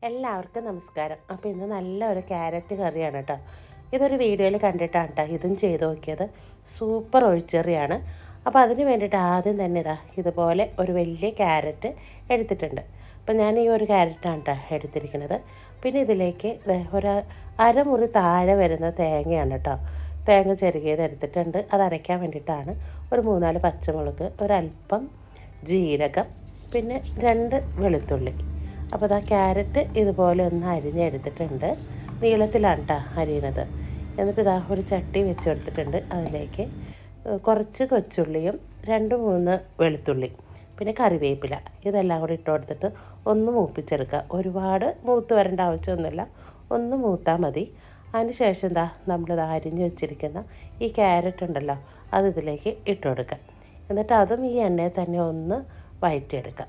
എല്ലാവർക്കും നമസ്കാരം. അപ്പോൾ ഇന്ന് നല്ലൊരു ക്യാരറ്റ് കറിയാണ് കേട്ടോ. ഇതൊരു വീഡിയോയിൽ കണ്ടിട്ടാണ് കേട്ടോ ഇതും ചെയ്ത് നോക്കിയത്. സൂപ്പർ ഒഴിച്ചെറിയാണ്. അപ്പോൾ അതിന് വേണ്ടിയിട്ട് ആദ്യം തന്നെ ഇതുപോലെ ഒരു വലിയ ക്യാരറ്റ് എടുത്തിട്ടുണ്ട്. അപ്പോൾ ഞാൻ ഈ ഒരു ക്യാരറ്റാണ് കേട്ടോ എടുത്തിരിക്കുന്നത്. പിന്നെ ഇതിലേക്ക് ഒരു അരമുറി താഴെ വരുന്ന തേങ്ങയാണ് കേട്ടോ. തേങ്ങ ചെറുകിയത് എടുത്തിട്ടുണ്ട്. അത് അരയ്ക്കാൻ വേണ്ടിയിട്ടാണ്. ഒരു 3-4 പച്ചമുളക്, ഒരല്പം ജീരകം, പിന്നെ 2 വെളുത്തുള്ളി. അപ്പോൾ ക്യാരറ്റ് ഇതുപോലെ ഒന്ന് അരിഞ്ഞെടുത്തിട്ടുണ്ട്. നീളത്തിലാണ് കേട്ടോ അരിയുന്നത്. എന്നിട്ട് ഒരു ചട്ടി വെച്ചെടുത്തിട്ടുണ്ട്. അതിലേക്ക് കുറച്ച് കൊച്ചുള്ളിയും 2-3 വെളുത്തുള്ളി, പിന്നെ കറിവേപ്പില ഇതെല്ലാം കൂടി ഇട്ട് കൊടുത്തിട്ട് ഒന്ന് മൂപ്പിച്ചെടുക്കുക. ഒരുപാട് മൂത്ത് വരേണ്ട ആവശ്യമൊന്നുമില്ല, ഒന്ന് മൂത്താൽ മതി. അതിന് ശേഷം നമ്മളിത് അരിഞ്ഞ് വെച്ചിരിക്കുന്ന ഈ ക്യാരറ്റ് ഉണ്ടല്ലോ, അത് ഇതിലേക്ക് ഇട്ട് കൊടുക്കുക. എന്നിട്ട് അതും ഈ എണ്ണയിൽ തന്നെ ഒന്ന് വഴറ്റിയെടുക്കുക.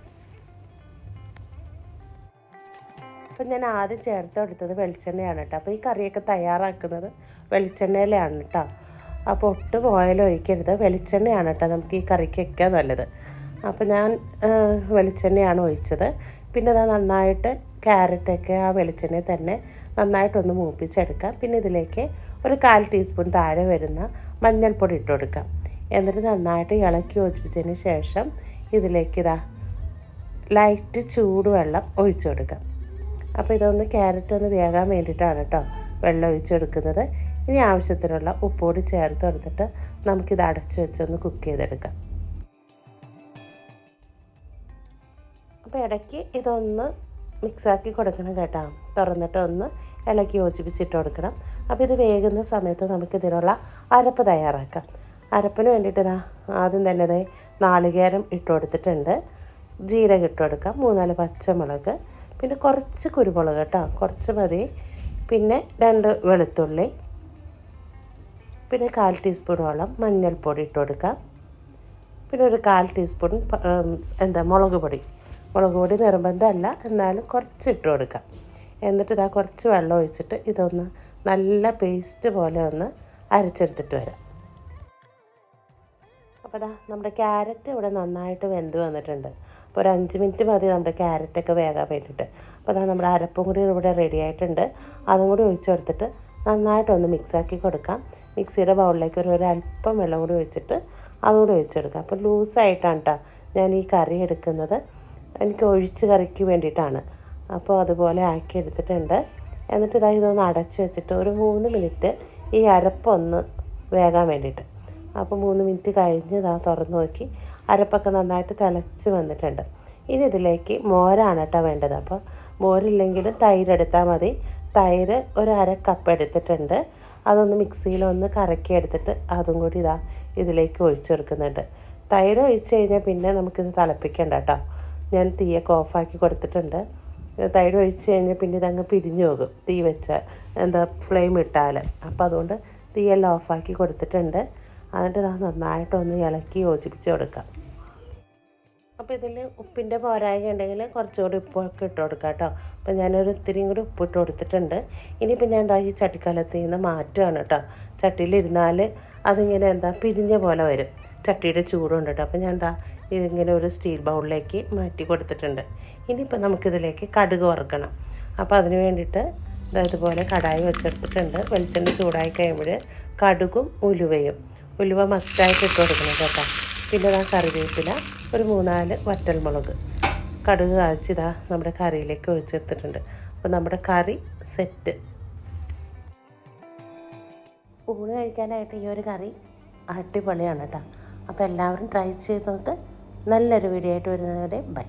അപ്പം ഞാൻ ആദ്യം ചേർത്ത് കൊടുത്തത് വെളിച്ചെണ്ണയാണ് കേട്ടോ. അപ്പോൾ ഈ കറിയൊക്കെ തയ്യാറാക്കുന്നത് വെളിച്ചെണ്ണയിലാണ് കേട്ടോ. അപ്പോൾ ഒട്ടും ഓയിൽ ഒഴിക്കരുത്, വെളിച്ചെണ്ണയാണ് കേട്ടോ നമുക്ക് ഈ കറിക്കൊക്കെ നല്ലത്. അപ്പോൾ ഞാൻ വെളിച്ചെണ്ണയാണ് ഒഴിച്ചത്. പിന്നെ നന്നായിട്ട് ക്യാരറ്റൊക്കെ ആ വെളിച്ചെണ്ണയിൽ തന്നെ നന്നായിട്ടൊന്ന് മൂപ്പിച്ചെടുക്കാം. പിന്നെ ഇതിലേക്ക് ഒരു 1/4 ടീസ്പൂൺ താഴെ വരുന്ന മഞ്ഞൾപ്പൊടി ഇട്ട് കൊടുക്കാം. എന്നിട്ട് നന്നായിട്ട് ഇളക്കി യോജിപ്പിച്ചതിന് ശേഷം ഇതിലേക്ക് ലൈറ്റ് ചൂടുവെള്ളം ഒഴിച്ചു കൊടുക്കാം. അപ്പോൾ ഇതൊന്ന് ക്യാരറ്റ് ഒന്ന് വേകാൻ വേണ്ടിയിട്ടാണ് കേട്ടോ വെള്ളം ഒഴിച്ചെടുക്കുന്നത്. ഇനി ആവശ്യത്തിനുള്ള ഉപ്പുകൂടി ചേർത്ത് കൊടുത്തിട്ട് നമുക്കിത് അടച്ച് വെച്ചൊന്ന് കുക്ക് ചെയ്തെടുക്കാം. അപ്പോൾ ഇടയ്ക്ക് ഇതൊന്ന് മിക്സാക്കി കൊടുക്കണം കേട്ടോ. തുറന്നിട്ട് ഒന്ന് ഇളക്കി യോജിപ്പിച്ചിട്ട് കൊടുക്കണം. അപ്പോൾ ഇത് വേകുന്ന സമയത്ത് നമുക്കിതിനുള്ള അരപ്പ് തയ്യാറാക്കാം. അരപ്പിന് വേണ്ടിയിട്ട് ആദ്യം തന്നെ നാളികേരം ഇട്ട് കൊടുത്തിട്ടുണ്ട്. ജീരകം ഇട്ട് കൊടുക്കാം. 3-4 പച്ചമുളക്, പിന്നെ കുറച്ച് കുരുമുളക് കേട്ടോ, കുറച്ച് മതി. പിന്നെ 2 വെളുത്തുള്ളി, പിന്നെ 1/4 ടീസ്പൂണോളം മഞ്ഞൾപ്പൊടി ഇട്ട് കൊടുക്കാം. പിന്നെ ഒരു 1/4 ടീസ്പൂൺ മുളക് പൊടി നിർബന്ധമല്ല, എന്നാലും കുറച്ച് ഇട്ട് കൊടുക്കാം. എന്നിട്ട് കുറച്ച് വെള്ളം ഒഴിച്ചിട്ട് ഇതൊന്ന് നല്ല പേസ്റ്റ് പോലെ ഒന്ന് അരച്ചെടുത്തിട്ട് വരാം. അപ്പോൾ നമ്മുടെ ക്യാരറ്റ് ഇവിടെ നന്നായിട്ട് വെന്ത് വന്നിട്ടുണ്ട്. അപ്പോൾ ഒരു 5 മിനിറ്റ് മതി നമ്മുടെ ക്യാരറ്റൊക്കെ വേകാൻ വേണ്ടിയിട്ട്. അപ്പോൾ നമ്മുടെ അരപ്പും കൂടി ഇവിടെ റെഡി ആയിട്ടുണ്ട്. അതും കൂടി ഒഴിച്ച് കൊടുത്തിട്ട് നന്നായിട്ടൊന്ന് മിക്സാക്കി കൊടുക്കാം. മിക്സിയുടെ ബൗളിലേക്ക് ഒരു അല്പം വെള്ളം കൂടി ഒഴിച്ചിട്ട് അതും കൂടി ഒഴിച്ചെടുക്കാം. അപ്പോൾ ലൂസായിട്ടാണ് കേട്ടോ ഞാൻ ഈ കറി എടുക്കുന്നത്. എനിക്ക് ഒഴിച്ച് കറിക്ക് വേണ്ടിയിട്ടാണ്. അപ്പോൾ അതുപോലെ ആക്കി എടുത്തിട്ടുണ്ട്. എന്നിട്ട് ഇതൊന്ന് അടച്ച് വെച്ചിട്ട് ഒരു 3 മിനിറ്റ് ഈ അരപ്പൊന്ന് വേകാൻ വേണ്ടിയിട്ട്. അപ്പോൾ 3 മിനിറ്റ് കഴിഞ്ഞ് തുറന്ന് നോക്കി അരപ്പൊക്കെ നന്നായിട്ട് തിളച്ച് വന്നിട്ടുണ്ട്. ഇനി ഇതിലേക്ക് മോരാണ് കേട്ടോ വേണ്ടത്. അപ്പോൾ മോരില്ലെങ്കിലും തൈര് എടുത്താൽ മതി. തൈര് ഒരു 1/2 കപ്പ് എടുത്തിട്ടുണ്ട്. അതൊന്ന് മിക്സിയിലൊന്ന് കറക്കി എടുത്തിട്ട് അതും കൂടി ഇതിലേക്ക് ഒഴിച്ച് കൊടുക്കുന്നുണ്ട്. തൈര് ഒഴിച്ച് കഴിഞ്ഞാൽ പിന്നെ നമുക്കിത് തിളപ്പിക്കണ്ട കേട്ടോ. ഞാൻ തീയൊക്കെ ഓഫാക്കി കൊടുത്തിട്ടുണ്ട്. തൈര് ഒഴിച്ച് കഴിഞ്ഞാൽ പിന്നെ ഇതങ്ങ് പിരിഞ്ഞു പോകും തീ വെച്ചാൽ ഫ്ലെയിം ഇട്ടാൽ. അപ്പോൾ അതുകൊണ്ട് തീയെല്ലാം ഓഫാക്കി കൊടുത്തിട്ടുണ്ട്. എന്നിട്ട് നന്നായിട്ടൊന്ന് ഇളക്കി യോജിപ്പിച്ച് കൊടുക്കാം. അപ്പോൾ ഇതിൽ ഉപ്പിൻ്റെ പോരായ്മ ഉണ്ടെങ്കിൽ കുറച്ചുകൂടി ഉപ്പൊക്കെ ഇട്ട് കൊടുക്കാം കേട്ടോ. അപ്പോൾ ഞാനൊരു ഇത്തിരിയും കൂടി ഉപ്പിട്ട് കൊടുത്തിട്ടുണ്ട്. ഇനിയിപ്പോൾ ഞാൻ ഈ ചട്ടിക്കലത്തിൽ നിന്ന് മാറ്റുകയാണ് കേട്ടോ. ചട്ടിയിലിരുന്നാൽ അതിങ്ങനെ പിരിഞ്ഞ പോലെ വരും. ചട്ടിയുടെ ചൂടുണ്ട് കേട്ടോ. അപ്പോൾ ഞാൻ ഇതിങ്ങനെ ഒരു സ്റ്റീൽ ബൗളിലേക്ക് മാറ്റി കൊടുത്തിട്ടുണ്ട്. ഇനിയിപ്പോൾ നമുക്കിതിലേക്ക് കടുക് വറുക്കണം. അപ്പോൾ അതിന് വേണ്ടിയിട്ട് ഇതുപോലെ കടായി വെച്ചെടുത്തിട്ടുണ്ട്. വെളിച്ചെണ്ണ ചൂടായി കഴിയുമ്പോൾ കടുകും ഉലുവ മസ്റ്റായിട്ട് ഇട്ട് കൊടുക്കണം കേട്ടോ. പിന്നെ കറിവേപ്പില, ഒരു 3-4 വറ്റൽമുളക്, കടുക് കാച്ചി നമ്മുടെ കറിയിലേക്ക് ഒഴിച്ചെടുത്തിട്ടുണ്ട്. അപ്പോൾ നമ്മുടെ കറി സെറ്റ്. ഊണ് കഴിക്കാനായിട്ട് ഈ ഒരു കറി അടിപൊളിയാണ് കേട്ടോ. അപ്പോൾ എല്ലാവരും ട്രൈ ചെയ്ത് നോക്ക്. നല്ലൊരു വീഡിയോ ആയിട്ട് വരുന്നവരെ ബൈ.